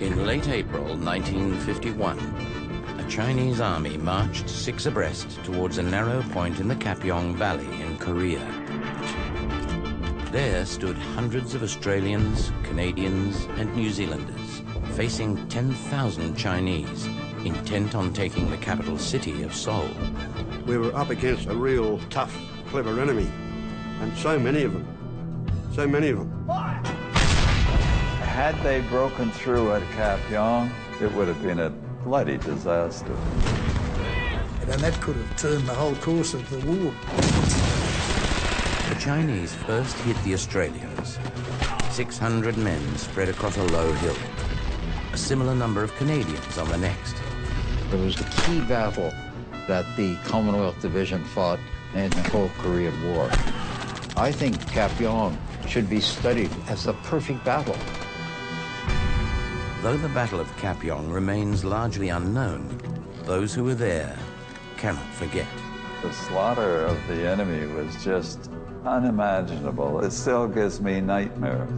In late April 1951, a Chinese army marched 6 abreast towards a narrow point in the Kapyong Valley in Korea. There stood hundreds of Australians, Canadians, and New Zealanders, facing 10,000 Chinese, intent on taking the capital city of Seoul. We were up against a real tough, clever enemy, and so many of them. Had they broken through at Kapyong, it would have been a bloody disaster. And that could have turned the whole course of the war. The Chinese first hit the Australians. 600 men spread across a low hill. A similar number of Canadians on the next. It was a key battle that the Commonwealth Division fought in the whole Korean War. I think Kapyong should be studied as a perfect battle. Though the Battle of Kapyong remains largely unknown, those who were there cannot forget. The slaughter of the enemy was just unimaginable. It still gives me nightmares.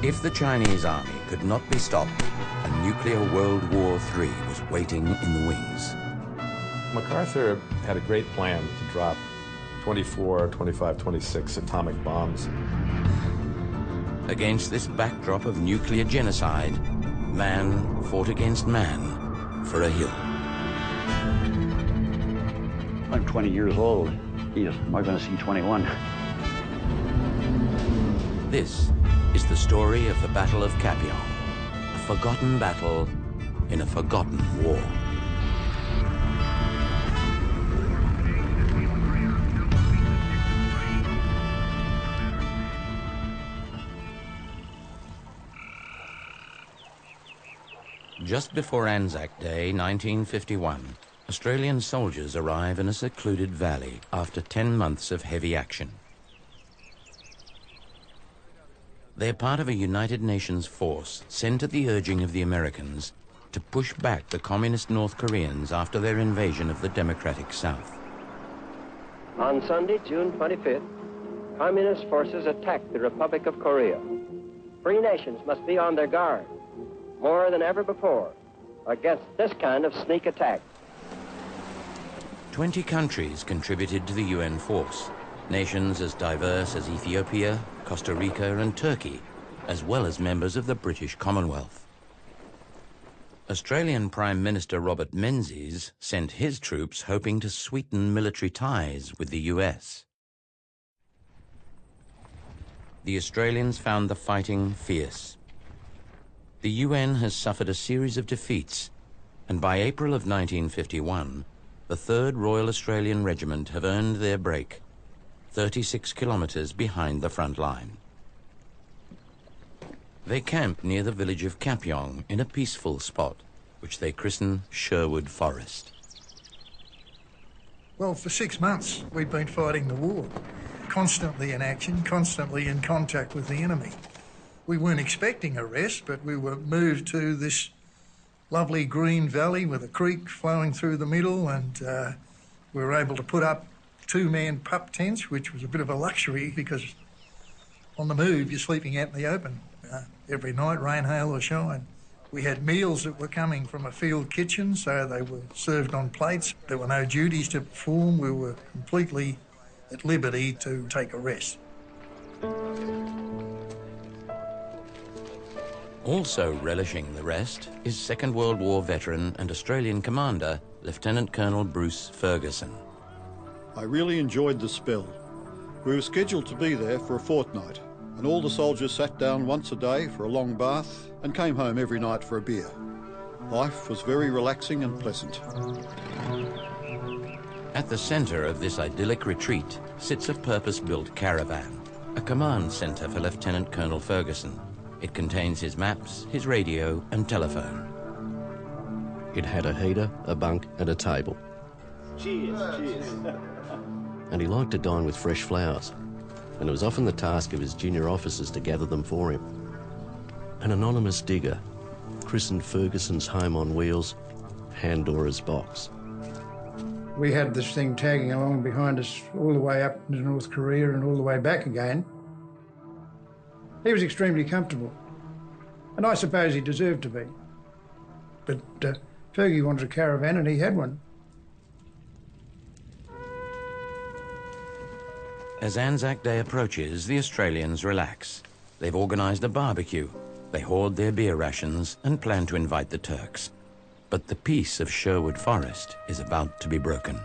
If the Chinese army could not be stopped, a nuclear World War III was waiting in the wings. MacArthur had a great plan to drop 24, 25, 26 atomic bombs. Against this backdrop of nuclear genocide, man fought against man for a hill. I'm 20 years old. Am I going to see 21? This is the story of the Battle of Kapyong, a forgotten battle in a forgotten war. Just before Anzac Day, 1951, Australian soldiers arrive in a secluded valley after 10 months of heavy action. They're part of a United Nations force sent at the urging of the Americans to push back the communist North Koreans after their invasion of the democratic South. On Sunday, June 25th, communist forces attacked the Republic of Korea. Free nations must be on their guard, more than ever before, against this kind of sneak attack. 20 countries contributed to the UN force, nations as diverse as Ethiopia, Costa Rica, and Turkey, as well as members of the British Commonwealth. Australian Prime Minister Robert Menzies sent his troops hoping to sweeten military ties with the US. The Australians found the fighting fierce. The UN has suffered a series of defeats, and by April of 1951, the 3rd Royal Australian Regiment have earned their break, 36 kilometres behind the front line. They camp near the village of Kapyong in a peaceful spot, which they christen Sherwood Forest. Well, for 6 months, we'd been fighting the war, constantly in action, constantly in contact with the enemy. We weren't expecting a rest, but we were moved to this lovely green valley with a creek flowing through the middle, and we were able to put up 2-man pup tents, which was a bit of a luxury because on the move you're sleeping out in the open every night, rain, hail or shine. We had meals that were coming from a field kitchen, so they were served on plates. There were no duties to perform. We were completely at liberty to take a rest. Also relishing the rest is Second World War veteran and Australian commander, Lieutenant Colonel Bruce Ferguson. I really enjoyed the spell. We were scheduled to be there for a fortnight, and all the soldiers sat down once a day for a long bath and came home every night for a beer. Life was very relaxing and pleasant. At the centre of this idyllic retreat sits a purpose-built caravan, a command centre for Lieutenant Colonel Ferguson. It contains his maps, his radio and telephone. It had a heater, a bunk and a table. Cheers, cheers. And he liked to dine with fresh flowers, and it was often the task of his junior officers to gather them for him. An anonymous digger christened Ferguson's home on wheels Pandora's Box. We had this thing tagging along behind us all the way up into North Korea and all the way back again. He was extremely comfortable. And I suppose he deserved to be. But Fergie wanted a caravan and he had one. As Anzac Day approaches, the Australians relax. They've organised a barbecue. They hoard their beer rations and plan to invite the Turks. But the peace of Sherwood Forest is about to be broken.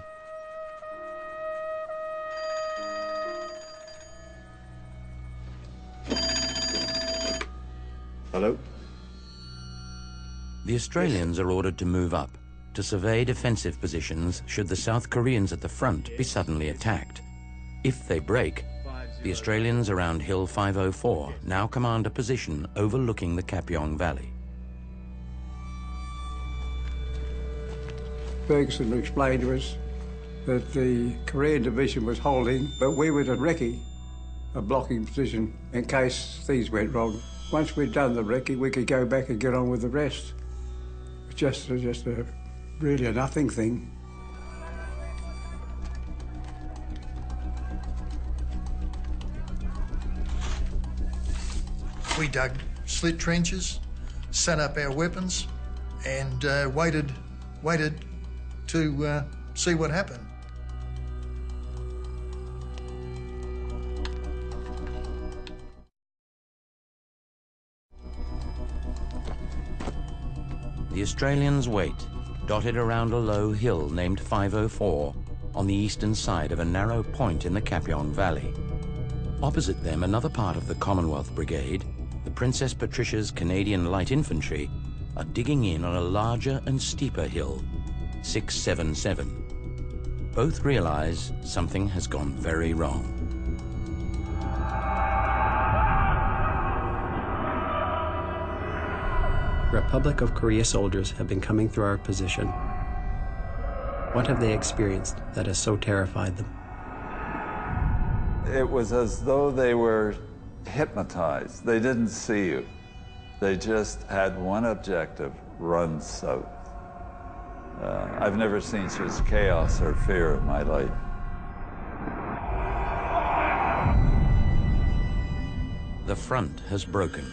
Hello? The Australians are ordered to move up, to survey defensive positions should the South Koreans at the front be suddenly attacked. If they break, the Australians around Hill 504 now command a position overlooking the Kapyong Valley. Ferguson explained to us that the Korean division was holding, but we were at recce, a blocking position, in case things went wrong. Once we'd done the recce, we could go back and get on with the rest. Just really a nothing thing. We dug slit trenches, set up our weapons, and waited to see what happened. The Australians wait, dotted around a low hill named 504 on the eastern side of a narrow point in the Kapyong Valley. Opposite them, another part of the Commonwealth Brigade, the Princess Patricia's Canadian Light Infantry, are digging in on a larger and steeper hill, 677. Both realize something has gone very wrong. Republic of Korea soldiers have been coming through our position. What have they experienced that has so terrified them? It was as though they were hypnotized. They didn't see you. They just had one objective: run south. I've never seen such chaos or fear in my life. The front has broken.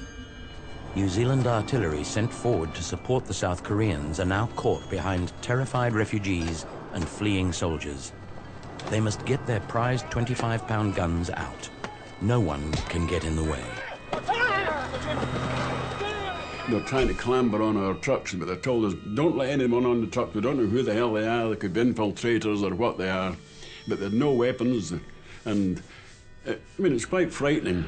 New Zealand artillery sent forward to support the South Koreans are now caught behind terrified refugees and fleeing soldiers. They must get their prized 25-pound guns out. No one can get in the way. They're trying to clamber on our trucks, but they told us, don't let anyone on the truck. We don't know who the hell they are. They could be infiltrators or what they are. But they've no weapons, and I mean, it's quite frightening.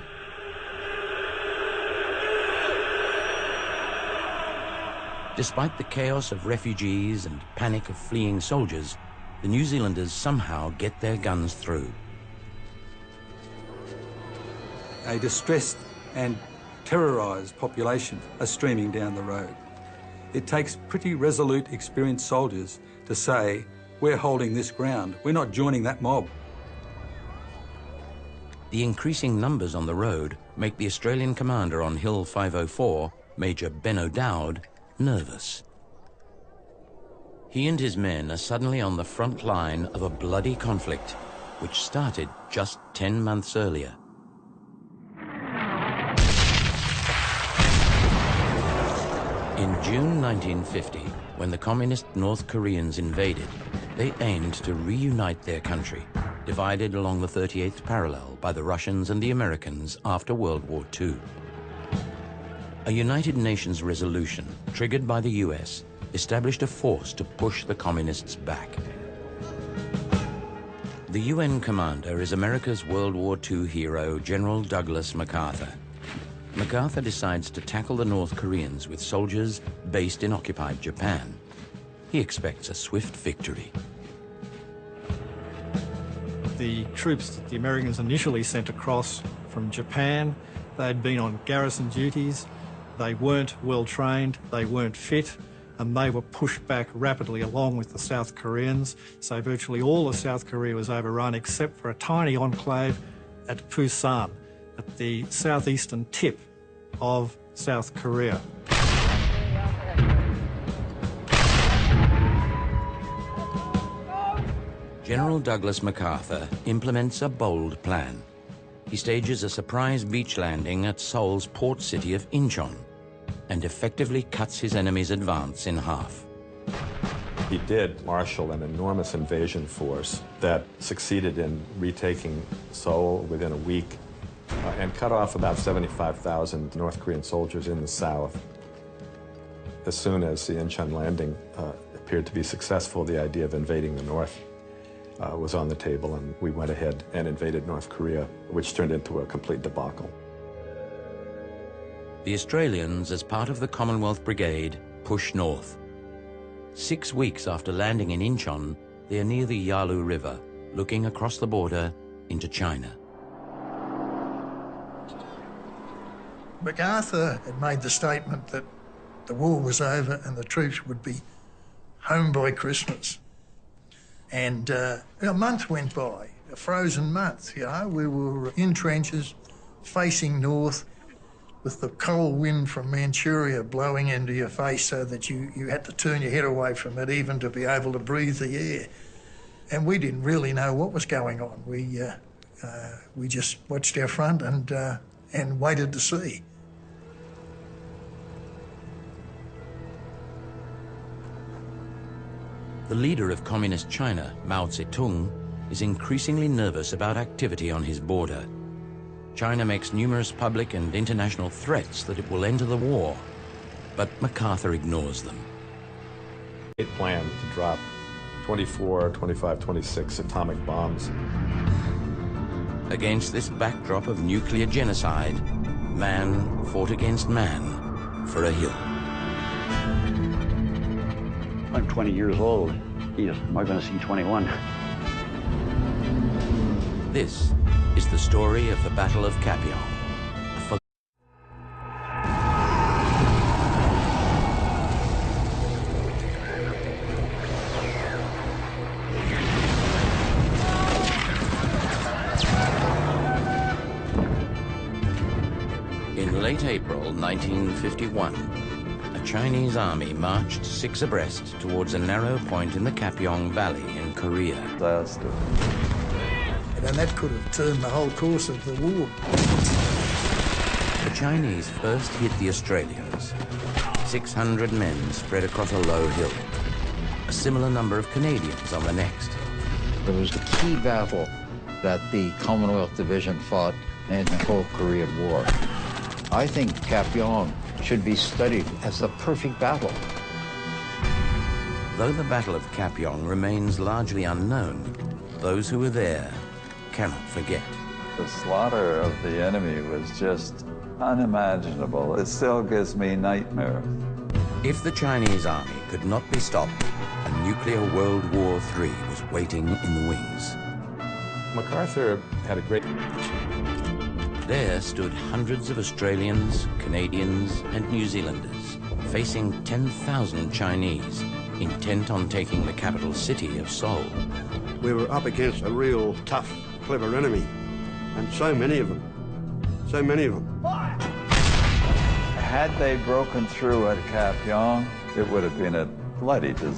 Despite the chaos of refugees and panic of fleeing soldiers, the New Zealanders somehow get their guns through. A distressed and terrorised population are streaming down the road. It takes pretty resolute, experienced soldiers to say, we're holding this ground, we're not joining that mob. The increasing numbers on the road make the Australian commander on Hill 504, Major Ben O'Dowd, nervous. He and his men are suddenly on the front line of a bloody conflict which started just 10 months earlier. In June 1950, when the communist North Koreans invaded, they aimed to reunite their country, divided along the 38th parallel by the Russians and the Americans after World War II. A United Nations resolution, triggered by the US, established a force to push the communists back. The UN commander is America's World War II hero, General Douglas MacArthur. MacArthur decides to tackle the North Koreans with soldiers based in occupied Japan. He expects a swift victory. The troops that the Americans initially sent across from Japan, they'd been on garrison duties. They weren't well trained, they weren't fit, and they were pushed back rapidly along with the South Koreans. So virtually all of South Korea was overrun except for a tiny enclave at Busan, at the southeastern tip of South Korea. General Douglas MacArthur implements a bold plan. He stages a surprise beach landing at Seoul's port city of Incheon. and effectively cuts his enemy's advance in half. He did marshal an enormous invasion force that succeeded in retaking Seoul within a week and cut off about 75,000 North Korean soldiers in the south. As soon as the Incheon landing appeared to be successful, the idea of invading the north was on the table, and we went ahead and invaded North Korea, which turned into a complete debacle. The Australians, as part of the Commonwealth Brigade, push north. 6 weeks after landing in Incheon, they are near the Yalu River, looking across the border into China. MacArthur had made the statement that the war was over and the troops would be home by Christmas. And a month went by, a frozen month, you know. We were in trenches, facing north, with the cold wind from Manchuria blowing into your face so that you had to turn your head away from it even to be able to breathe the air. And we didn't really know what was going on. We just watched our front and waited to see. The leader of Communist China, Mao Zedong, is increasingly nervous about activity on his border. China makes numerous public and international threats that it will enter the war, but MacArthur ignores them. It planned to drop 24, 25, 26 atomic bombs. Against this backdrop of nuclear genocide, man fought against man for a hill. I'm 20 years old. Yes, am I going to see 21? This is the story of the Battle of Kapyong. In late April 1951, a Chinese army marched 6 abreast towards a narrow point in the Kapyong Valley in Korea. And that could have turned the whole course of the war. The Chinese first hit the Australians. 600 men spread across a low hill. A similar number of Canadians on the next. It was the key battle that the Commonwealth Division fought in the whole Korean War. I think Kapyong should be studied as the perfect battle. Though the Battle of Kapyong remains largely unknown, those who were there cannot forget. The slaughter of the enemy was just unimaginable. It still gives me nightmares. If the Chinese army could not be stopped, a nuclear World War III was waiting in the wings. MacArthur had a great... There stood hundreds of Australians, Canadians, and New Zealanders, facing 10,000 Chinese, intent on taking the capital city of Seoul. We were up against a real tough, clever enemy, and so many of them. So many of them. Had they broken through at Kapyong, it would have been a bloody disaster.